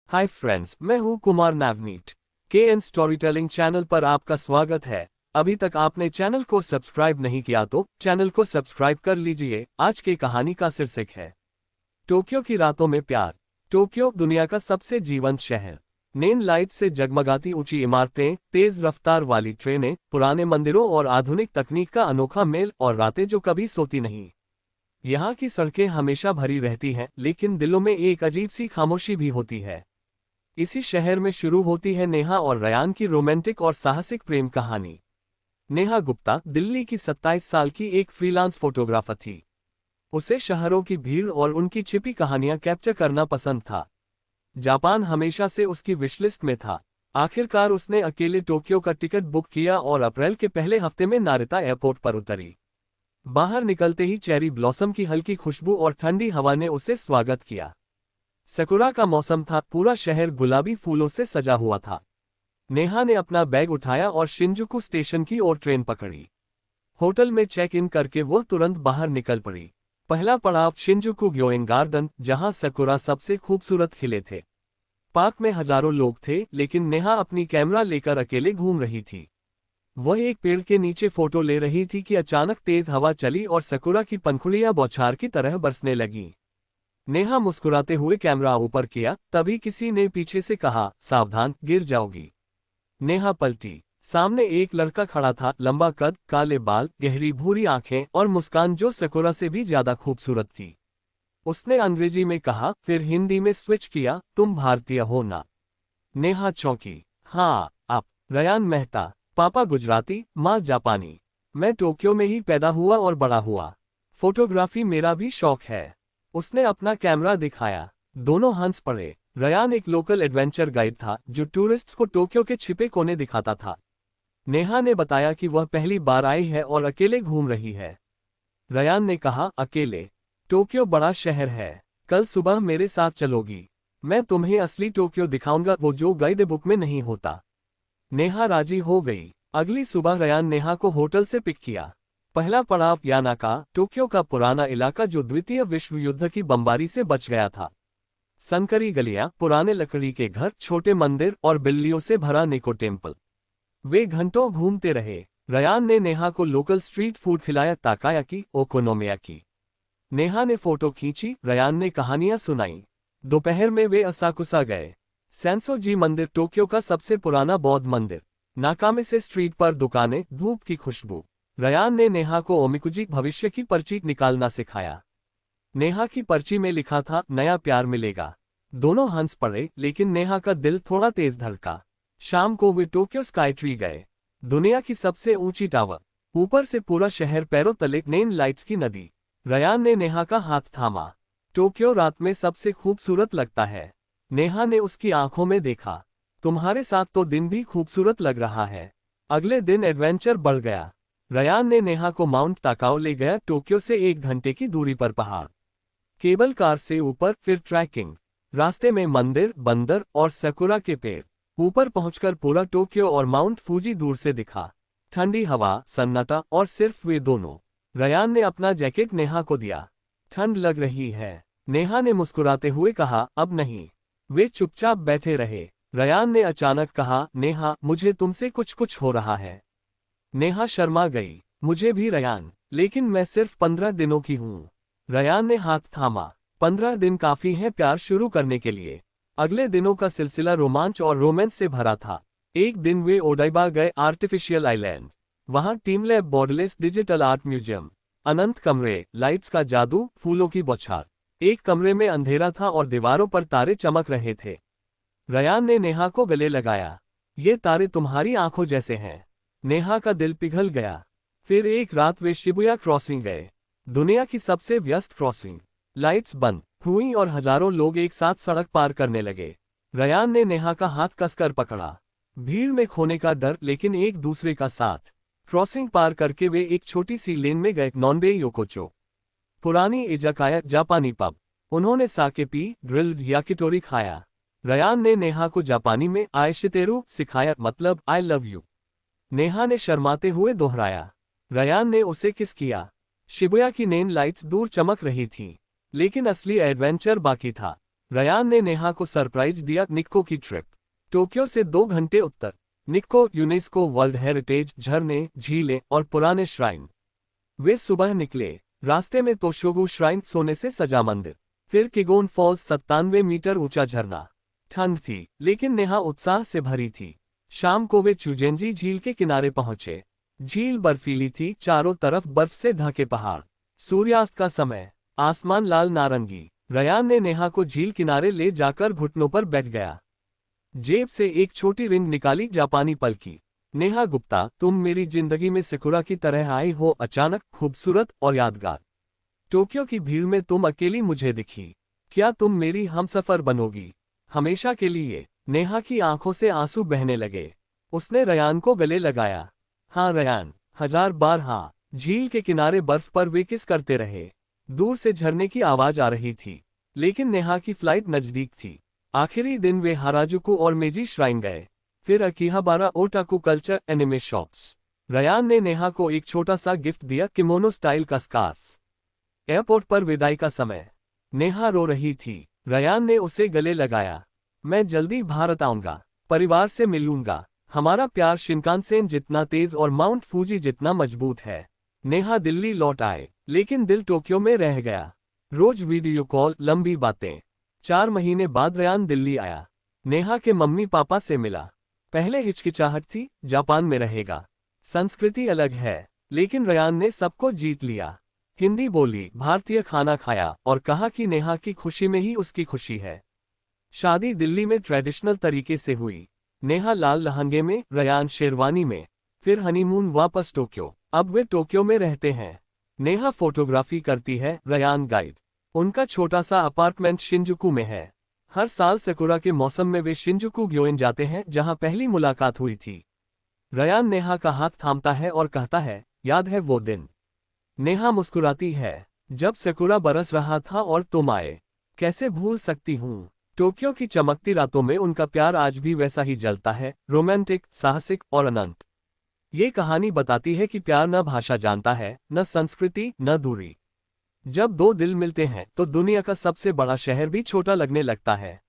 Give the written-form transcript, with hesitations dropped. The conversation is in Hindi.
हाय फ्रेंड्स, मैं हूं Kumar Navneet. KN storytelling channel पर आपका स्वागत है। अभी तक आपने चैनल को सब्सक्राइब नहीं किया तो चैनल को सब्सक्राइब कर लीजिए। आज की कहानी का शीर्षक है टोक्यो की रातों में प्यार। टोक्यो दुनिया का सबसे जीवंत शहर। नेन लाइट से जगमगाती ऊंची इमारतें, तेज रफ्तार वाली ट्रेनें, पुराने मंदिरों और आधुनिक तकनीक का अनोखा मेल, और रातें जो कभी सोती नहीं। यहाँ की सड़कें हमेशा भरी रहती हैं, लेकिन दिलों में एक अजीब सी खामोशी भी होती है। इसी शहर में शुरू होती है नेहा और रयान की रोमांटिक और साहसिक प्रेम कहानी। नेहा गुप्ता दिल्ली की 27 साल की एक फ्रीलांस फोटोग्राफर थी। उसे शहरों की भीड़ और उनकी छिपी कहानियां कैप्चर करना पसंद था। जापान हमेशा से उसकी विशलिस्ट में था। आखिरकार उसने अकेले टोक्यो का टिकट बुक किया और अप्रैल के पहले हफ्ते में नारिता एयरपोर्ट पर उतरी। बाहर निकलते ही चेरी ब्लॉसम की हल्की खुशबू और ठंडी हवा ने उसे स्वागत किया। सकुरा का मौसम था, पूरा शहर गुलाबी फूलों से सजा हुआ था। नेहा ने अपना बैग उठाया और शिंजुकू स्टेशन की ओर ट्रेन पकड़ी। होटल में चेक इन करके वो तुरंत बाहर निकल पड़ी। पहला पड़ाव शिंजुकू ग्योएन गार्डन, जहां सकुरा सबसे खूबसूरत खिले थे। पार्क में हजारों लोग थे, लेकिन नेहा अपनी कैमरा लेकर अकेले घूम रही थी। वह एक पेड़ के नीचे फोटो ले रही थी कि अचानक तेज हवा चली और सकुरा की पंखुड़ियां बौछार की तरह बरसने लगीं। नेहा मुस्कुराते हुए कैमरा ऊपर किया, तभी किसी ने पीछे से कहा, सावधान, गिर जाओगी। नेहा पलटी। सामने एक लड़का खड़ा था, लंबा कद, काले बाल, गहरी भूरी आंखें और मुस्कान जो सकुरा से भी ज्यादा खूबसूरत थी। उसने अंग्रेजी में कहा, फिर हिंदी में स्विच किया, तुम भारतीय हो ना? नेहा चौंकी। हाँ, आप। रयान मेहता। पापा गुजराती, माँ जापानी। मैं टोक्यो में ही पैदा हुआ और बड़ा हुआ। फोटोग्राफी मेरा भी शौक है। उसने अपना कैमरा दिखाया। दोनों हंस पड़े। रयान एक लोकल एडवेंचर गाइड था जो टूरिस्ट्स को टोक्यो के छिपे कोने दिखाता था। नेहा ने बताया कि वह पहली बार आई है और अकेले घूम रही है। रयान ने कहा, अकेले? टोक्यो बड़ा शहर है। कल सुबह मेरे साथ चलोगी? मैं तुम्हें असली टोक्यो दिखाऊंगा, वो जो गाइड बुक में नहीं होता। नेहा राजी हो गई। अगली सुबह रयान नेहा को होटल से पिक किया। पहला पड़ाव यानाका, टोक्यो का पुराना इलाका जो द्वितीय विश्व युद्ध की बमबारी से बच गया था। संकरी गलियां, पुराने लकड़ी के घर, छोटे मंदिर और बिल्लियों से भरा निको टेम्पल। वे घंटों घूमते रहे। रयान ने नेहा को लोकल स्ट्रीट फूड खिलाया, ताकायाकी, ओकोनोमियाकी। नेहा ने फोटो खींची, रयान ने कहानियां सुनाई। दोपहर में वे असाकुसा गए। सेंसोजी मंदिर, टोक्यो का सबसे पुराना बौद्ध मंदिर। नाकामे से स्ट्रीट पर दुकानें, धूप की खुशबू। रयान ने नेहा को ओमिकुजी भविष्य की पर्ची निकालना सिखाया। नेहा की पर्ची में लिखा था, नया प्यार मिलेगा। दोनों हंस पड़े, लेकिन नेहा का दिल थोड़ा तेज धड़का। शाम को वे टोक्यो स्काई ट्री गए। दुनिया की सबसे ऊंची टावर। ऊपर से पूरा शहर पैरों तले, नेन लाइट्स की नदी। रयान ने नेहा का हाथ थामा। टोक्यो रात में सबसे खूबसूरत लगता है। नेहा ने उसकी आंखों में देखा। तुम्हारे साथ तो दिन भी खूबसूरत लग रहा है। अगले दिन एडवेंचर बढ़ गया। रयान ने नेहा को माउंट ताकाओ ले गया, टोक्यो से 1 घंटे की दूरी पर पहाड़। केबल कार से ऊपर, फिर ट्रैकिंग। रास्ते में मंदिर, बंदर और सकुरा के पेड़। ऊपर पहुंचकर पूरा टोक्यो और माउंट फूजी दूर से दिखा। ठंडी हवा, सन्नाटा और सिर्फ वे दोनों। रयान ने अपना जैकेट नेहा को दिया। ठंड लग रही है? नेहा ने मुस्कुराते हुए कहा, अब नहीं। वे चुपचाप बैठे रहे। रयान ने अचानक कहा, नेहा, मुझे तुमसे कुछ हो रहा है। नेहा शर्मा गई। मुझे भी रयान, लेकिन मैं सिर्फ 15 दिनों की हूँ। रयान ने हाथ थामा। 15 दिन काफी हैं प्यार शुरू करने के लिए। अगले दिनों का सिलसिला रोमांच और रोमांस से भरा था। एक दिन वे ओडाइबा गए, आर्टिफिशियल आइलैंड। वहां team lab, borderless digital art museum. अनंत कमरे, लाइट्स का जादू, फूलों की बौछार। एक कमरे में अंधेरा था और दीवारों पर तारे चमक रहे थे। रयान ने नेहा को गले लगाया। ये तारे तुम्हारी आंखों जैसे हैं। नेहा का दिल पिघल गया। फिर एक रात वे शिबुया क्रॉसिंग गए। दुनिया की सबसे व्यस्त क्रॉसिंग। लाइट्स बंद हुई और हजारों लोग एक साथ सड़क पार करने लगे। रयान ने नेहा का हाथ कसकर पकड़ा। भीड़ में खोने का डर, लेकिन एक दूसरे का साथ। क्रॉसिंग पार करके वे एक छोटी सी लेन में गए, नॉनबे योकोचो। पुरानी इजाकाया, जापानी पब। उन्होंने साके पी, ग्रिल्ड याकिटोरी खाया। रयान ने नेहा को जापानी में आयशितेरू सिखाया, मतलब आई लव यू। नेहा ने शर्माते हुए दोहराया। रयान ने उसे किस किया। शिबुया की नेन लाइट्स दूर चमक रही थीं, लेकिन असली एडवेंचर बाकी था। रयान ने नेहा को सरप्राइज दिया निक्को की ट्रिप। टोक्यो से 2 घंटे उत्तर। निक्को यूनेस्को वर्ल्ड हेरिटेज, झरने, झीलें और पुराने श्राइन। वे सुबह निकले। रास्ते में तोशोगु श्राइन, सोने से सजा मंदिर, फिर किगोन फॉल्स, 97 मीटर ऊंचा झरना। ठंड थी, लेकिन नेहा उत्साह से भरी थी। शाम को वे चुजेंजी झील के किनारे पहुंचे। झील बर्फीली थी, चारों तरफ बर्फ से ढके पहाड़। सूर्यास्त का समय, आसमान लाल नारंगी। रयान ने नेहा को झील किनारे ले जाकर घुटनों पर बैठ गया। जेब से एक छोटी रिंग निकाली, जापानी पल की। नेहा गुप्ता, तुम मेरी जिंदगी में सेकुरा की तरह आई हो, अचानक, खूबसूरत और यादगार। टोक्यो की भीड़ में तुम अकेली मुझे दिखी। क्या तुम मेरी हमसफर बनोगी हमेशा के लिए? नेहा की आंखों से आंसू बहने लगे। उसने रयान को गले लगाया। हाँ रयान, 1000 बार हाँ। झील के किनारे बर्फ पर वे किस करते रहे। दूर से झरने की आवाज आ रही थी, लेकिन नेहा की फ्लाइट नजदीक थी। आखिरी दिन वे हाराजुकु और मेजी श्राइन गए, फिर Akihabara otaku culture anime shops. Ryan ने नेहा को एक छोटा सा गिफ्ट दिया, किमोनो स्टाइल का स्कार्फ। एयरपोर्ट पर विदाई का समय। नेहा रो रही थी। रयान ने उसे गले लगाया। मैं जल्दी भारत आऊंगा, परिवार से मिलूंगा। हमारा प्यार शिनकानसेन जितना तेज और माउंट फूजी जितना मजबूत है। नेहा दिल्ली लौट आए, लेकिन दिल टोक्यो में रह गया। रोज वीडियो कॉल, लंबी बातें। 4 महीने बाद रयान दिल्ली आया। नेहा के मम्मी पापा से मिला। पहले हिचकिचाहट थी, जापान में रहेगा, संस्कृति अलग है, लेकिन रयान ने सबको जीत लिया। हिंदी बोली, भारतीय खाना खाया और कहा कि नेहा की खुशी में ही उसकी खुशी है। शादी दिल्ली में ट्रेडिशनल तरीके से हुई। नेहा लाल लहंगे में, रयान शेरवानी में। फिर हनीमून, वापस टोक्यो। अब वे टोक्यो में रहते हैं। नेहा फोटोग्राफी करती है, रयान गाइड। उनका छोटा सा अपार्टमेंट शिंजुकू में है। हर साल सेकुरा के मौसम में वे शिंजुकू ग्योइन जाते हैं, जहां पहली मुलाकात हुई थी। रयान नेहा का हाथ थामता है और कहता है, याद है वो दिन? नेहा मुस्कुराती है, जब सेकुरा बरस रहा था और तुम आए। कैसे भूल सकती हूँ। टोक्यो की चमकती रातों में उनका प्यार आज भी वैसा ही जलता है, रोमांटिक, साहसिक और अनंत। ये कहानी बताती है कि प्यार न भाषा जानता है, न संस्कृति, न दूरी। जब 2 दिल मिलते हैं तो दुनिया का सबसे बड़ा शहर भी छोटा लगने लगता है।